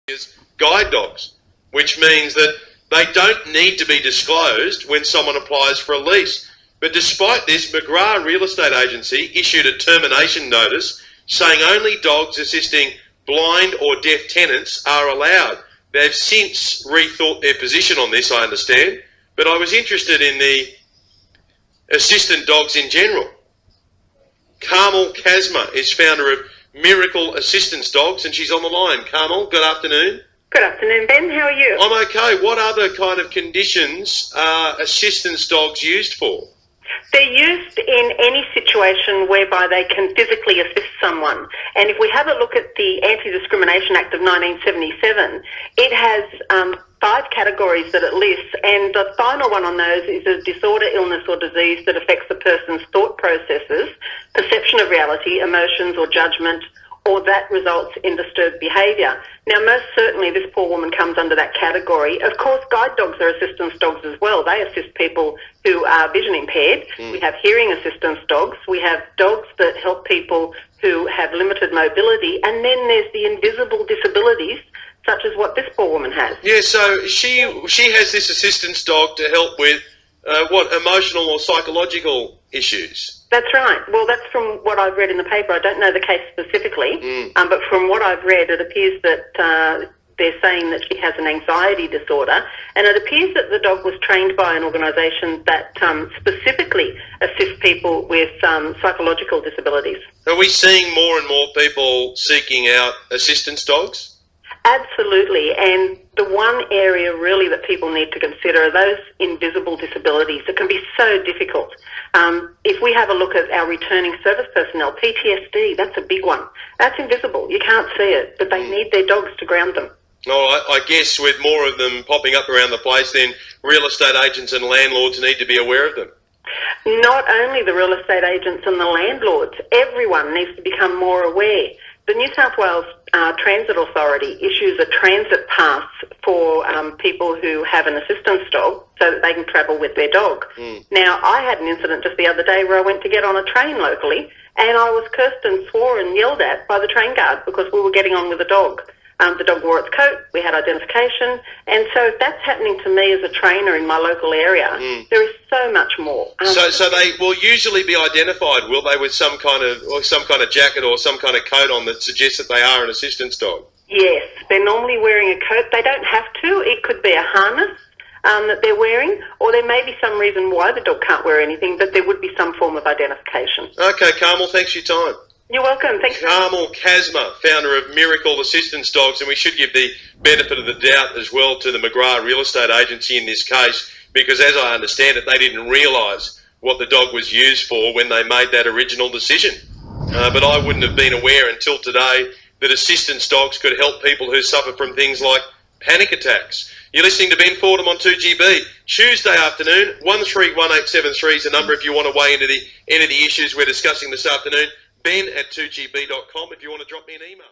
as guide dogs, which means that they don't need to be disclosed when someone applies for a lease. But despite this, McGrath Real Estate Agency issued a termination notice saying only dogs assisting blind or deaf tenants are allowed. They've since rethought their position on this, I understand, but I was interested in the assistant dogs in general. Carmel Kaczmar is founder of Miracle Assistance Dogs, and she's on the line. Carmel, good afternoon. Good afternoon, Ben. How are you? I'm okay. What other kind of conditions are assistance dogs used for? They're used in any situation whereby they can physically assist someone. And if we have a look at the Anti-Discrimination Act of 1977, it has 5 categories that it lists, and the final one on those is a disorder, illness or disease that affects the person's thought processes, perception of reality, emotions or judgment, or that results in disturbed behaviour. Now, most certainly this poor woman comes under that category. Of course, guide dogs are assistance dogs as well. They assist people who are vision impaired. We have hearing assistance dogs. We have dogs that help people who have limited mobility. And then there's the invisible disabilities, such as what this poor woman has. Yeah, so she has this assistance dog to help with emotional or psychological issues. That's right. Well, that's from what I've read in the paper. I don't know the case specifically, but from what I've read, it appears that they're saying that she has an anxiety disorder, and it appears that the dog was trained by an organisation that specifically assists people with psychological disabilities. Are we seeing more and more people seeking out assistance dogs? Absolutely, and the one area really that people need to consider are those invisible disabilities that can be so difficult. If we have a look at our returning service personnel, PTSD, that's a big one. That's invisible. You can't see it, but they need their dogs to ground them. Oh, I guess with more of them popping up around the place, then real estate agents and landlords need to be aware of them. Not only the real estate agents and the landlords, everyone needs to become more aware. The New South Wales Transit Authority issues a transit pass for people who have an assistance dog so that they can travel with their dog. Now, I had an incident just the other day where I went to get on a train locally and I was cursed and swore and yelled at by the train guard because we were getting on with the dog. The dog wore its coat, we had identification, and so if that's happening to me as a trainer in my local area, there is so much more. So they will usually be identified, will they, with some kind of jacket or some kind of coat on that suggests that they are an assistance dog? Yes, they're normally wearing a coat. They don't have to. It could be a harness that they're wearing, or there may be some reason why the dog can't wear anything, but there would be some form of identification. Okay, Carmel, thanks for your time. You're welcome. Thanks. Carmel Kaczmar, founder of Miracle Assistance Dogs, and we should give the benefit of the doubt as well to the McGrath Real Estate Agency in this case, because as I understand it, they didn't realise what the dog was used for when they made that original decision. But I wouldn't have been aware until today that assistance dogs could help people who suffer from things like panic attacks. You're listening to Ben Fordham on 2GB. Tuesday afternoon, 131873 is the number if you want to weigh into the issues we're discussing this afternoon. Ben at 2GB.com if you want to drop me an email.